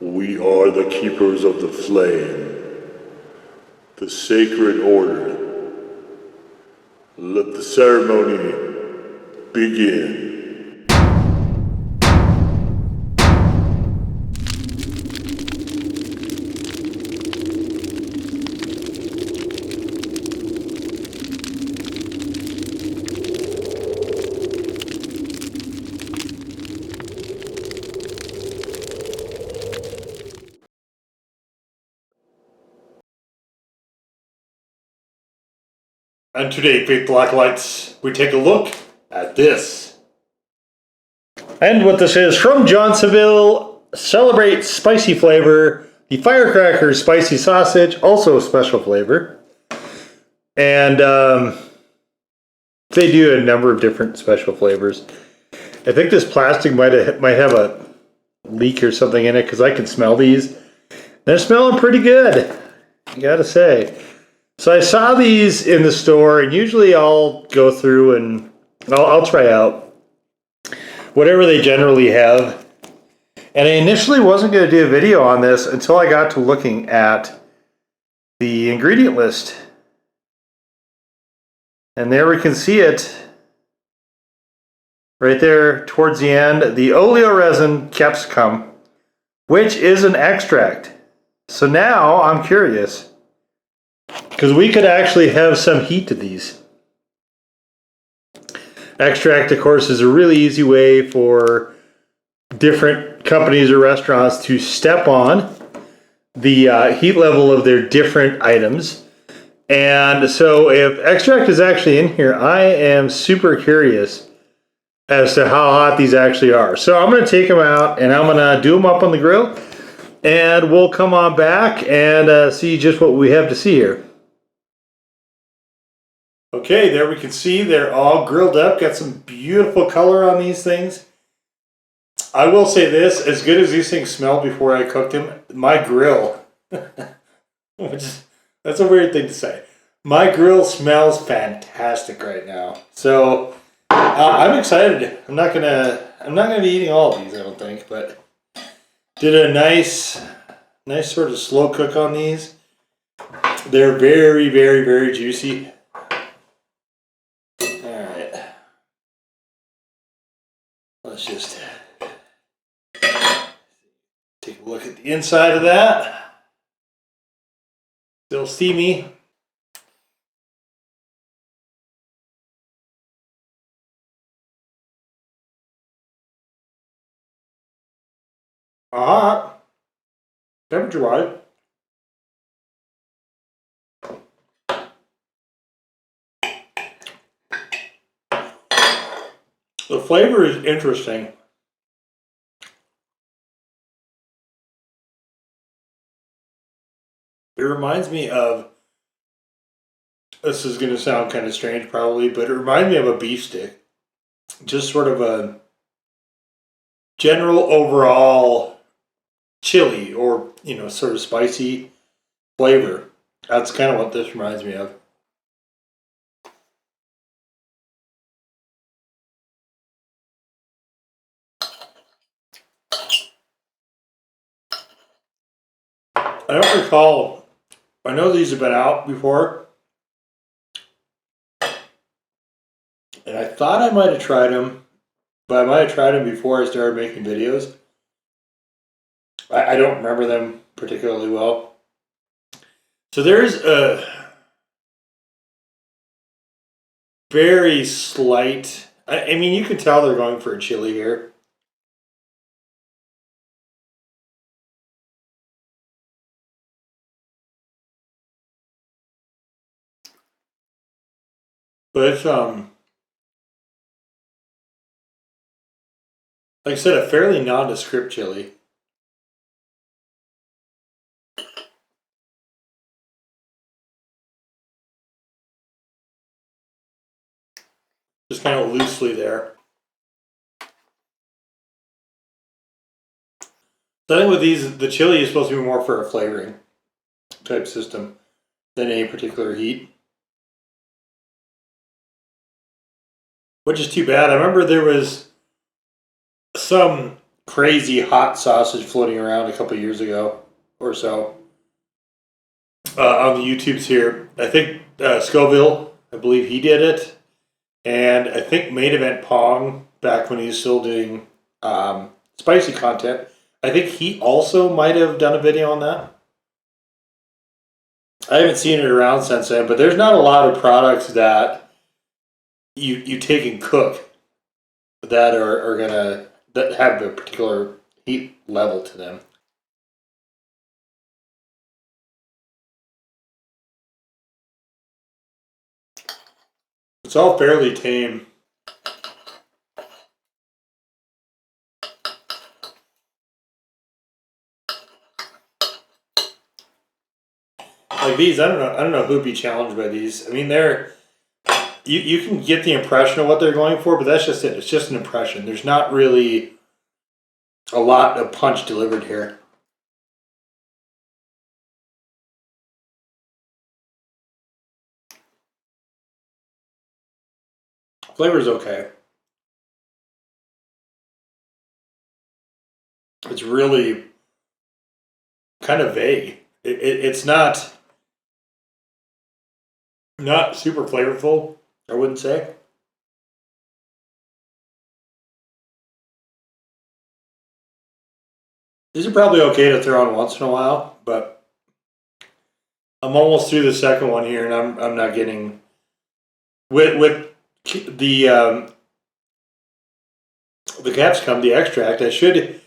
We are the keepers of the flame, the sacred order. Let the ceremony begin. And today, Big Black Lights, we take a look at this. And what this is, from Johnsonville, celebrate spicy flavor, the Firecracker spicy sausage, also a special flavor. And they do a number of different special flavors. I think this plastic might have a leak or something in it, because I can smell these. They're smelling pretty good, I gotta say. So I saw these in the store, and usually I'll go through and I'll try out whatever they generally have. And I initially wasn't going to do a video on this until I got to looking at the ingredient list. And there we can see it right there towards the end, the oleoresin capsicum, which is an extract. So now I'm curious, because we could actually have some heat to these. Extract, of course, is a really easy way for different companies or restaurants to step on the heat level of their different items. And so if extract is actually in here, I am super curious as to how hot these actually are. So I'm going to take them out and I'm going to do them up on the grill. And we'll come on back and see just what we have to see here. Okay, there we can see they're all grilled up. Got some beautiful color on these things. I will say this, as good as these things smelled before I cooked them, my grill, that's a weird thing to say. My grill smells fantastic right now. So I'm excited. I'm not gonna be eating all of these, I don't think, but did a nice sort of slow cook on these. They're very, very, very juicy. Let's just take a look at the inside of that. Still steamy. Hot. Temperature wise. The flavor is interesting. It reminds me of, this is going to sound kind of strange probably, but it reminds me of a beef stick. Just sort of a general overall chili or, sort of spicy flavor. That's kind of what this reminds me of. I don't recall, I know these have been out before, and I thought I might have tried them, but I might have tried them before I started making videos. I don't remember them particularly well. So there's a very slight, I mean, you can tell they're going for a chili here. But it's, like I said, a fairly nondescript chili. Just kind of loosely there. So I think with these, the chili is supposed to be more for a flavoring type system than any particular heat. Which is too bad. I remember there was some crazy hot sausage floating around a couple years ago or so on the YouTubes here. I think Scoville, I believe he did it, and I think Main Event Pong back when he was still doing spicy content. I think he also might have done a video on that. I haven't seen it around since then, but there's not a lot of products that you take and cook that are gonna that have a particular heat level to them. It's all fairly tame. Like these, I don't know who'd be challenged by these. I mean, you can get the impression of what they're going for, but that's just it. It's just an impression. There's not really a lot of punch delivered here. Flavor's okay. It's really kind of vague. It's not super flavorful, I wouldn't say. These are probably okay to throw on once in a while, but I'm almost through the second one here, and I'm not getting with the capsicum, the extract. I should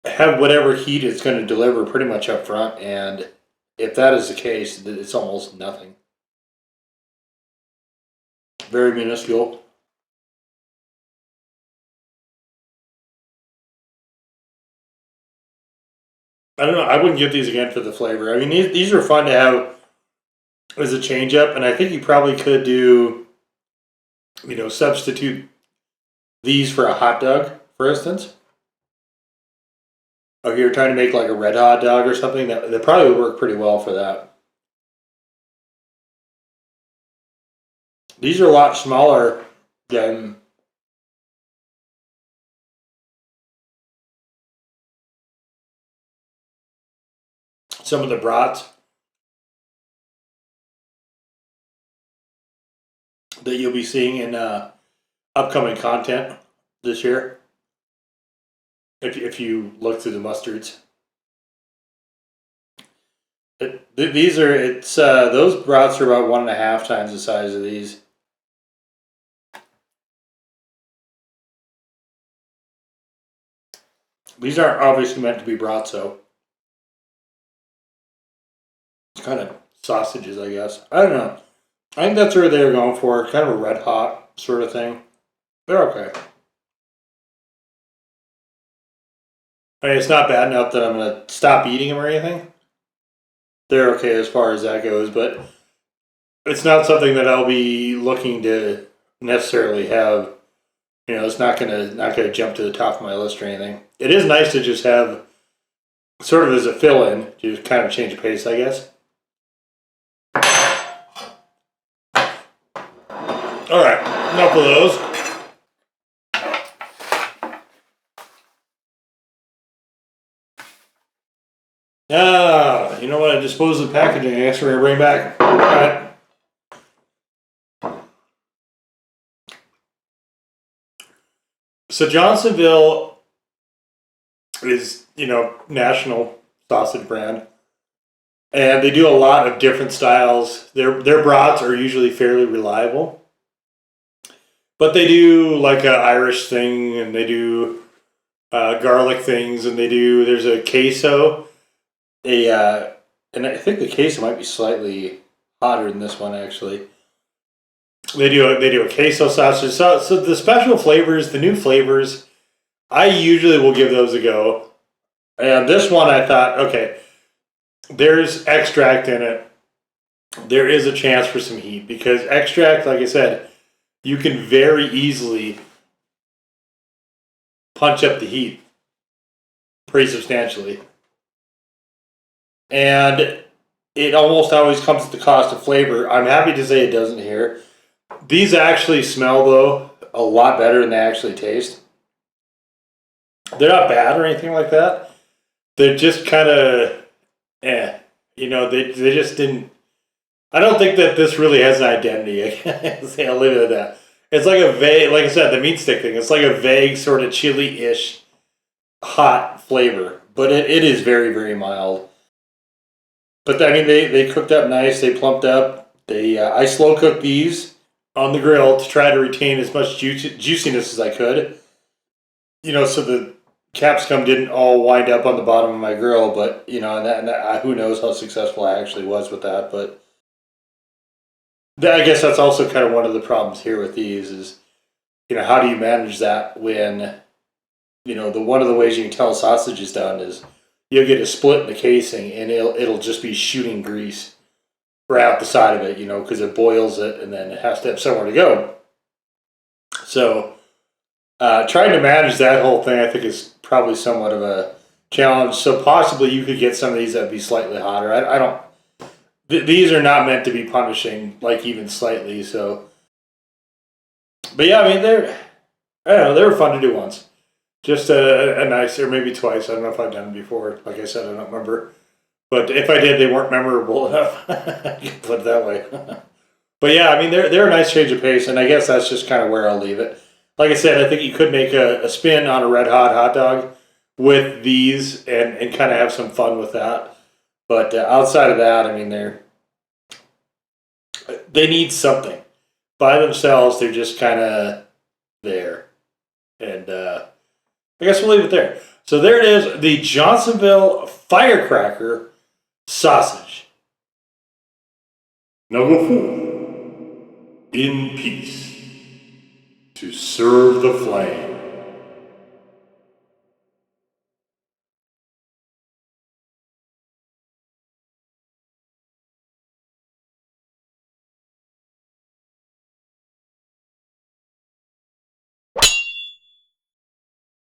have whatever heat it's going to deliver pretty much up front, and if that is the case, it's almost nothing. Very minuscule. I don't know. I wouldn't get these again for the flavor. I mean, these are fun to have as a change up, and I think you probably could do, substitute these for a hot dog, for instance. If you're trying to make like a red hot dog or something, that probably would work pretty well for that. These are a lot smaller than some of the brats that you'll be seeing in upcoming content this year. If you look through the mustards, those brats are about 1.5 times the size of these. These aren't obviously meant to be brats, though. It's kind of sausages, I guess. I don't know. I think that's what they were going for. Kind of a red hot sort of thing. They're okay. I mean, it's not bad enough that I'm going to stop eating them or anything. They're okay as far as that goes, but it's not something that I'll be looking to necessarily have. It's not gonna jump to the top of my list or anything. It is nice to just have sort of as a fill-in to kind of change the pace, I guess. All right, enough of those. You know what? I disposed of the packaging. I guess we're gonna bring it back. All right. So Johnsonville is, national sausage brand, and they do a lot of different styles. Their brats are usually fairly reliable, but they do like an Irish thing, and they do garlic things, and there's a queso, and I think the queso might be slightly hotter than this one actually. They do a queso sausage. So the special flavors, the new flavors, I usually will give those a go. And this one I thought, okay, there's extract in it. There is a chance for some heat because extract, like I said, you can very easily punch up the heat pretty substantially. And it almost always comes at the cost of flavor. I'm happy to say it doesn't here. These actually smell, though, a lot better than they actually taste. They're not bad or anything like that. They're just kind of, you know, they just didn't. I don't think that this really has an identity. I'll leave it at that. It's like a vague, like I said, the meat stick thing. It's like a vague sort of chili-ish hot flavor, but it is very, very mild. But I mean, they cooked up nice. They plumped up. I slow cooked these on the grill to try to retain as much juiciness as I could. You know, so the capsicum didn't all wind up on the bottom of my grill. But you know, who knows how successful I actually was with that. But I guess that's also kind of one of the problems here with these is, you know, how do you manage that when, you know, one of the ways you can tell a sausage is done is you'll get a split in the casing and it'll just be shooting grease right out the side of it, you know, because it boils it and then it has to have somewhere to go. So trying to manage that whole thing, I think, is probably somewhat of a challenge. So possibly you could get some of these that'd be slightly hotter. I don't. These are not meant to be punishing, like even slightly. So, but yeah, I mean I don't know, they were fun to do once. Just a nice, or maybe twice. I don't know if I've done them before. Like I said, I don't remember. But if I did, they weren't memorable enough. Put it that way. But yeah, I mean, they're a nice change of pace, and I guess that's just kind of where I'll leave it. Like I said, I think you could make a spin on a red hot hot dog with these and kind of have some fun with that. But outside of that, I mean, they need something. By themselves, they're just kind of there. And I guess we'll leave it there. So there it is, the Johnsonville Firecracker sausage. Now go forth in peace to serve the flame.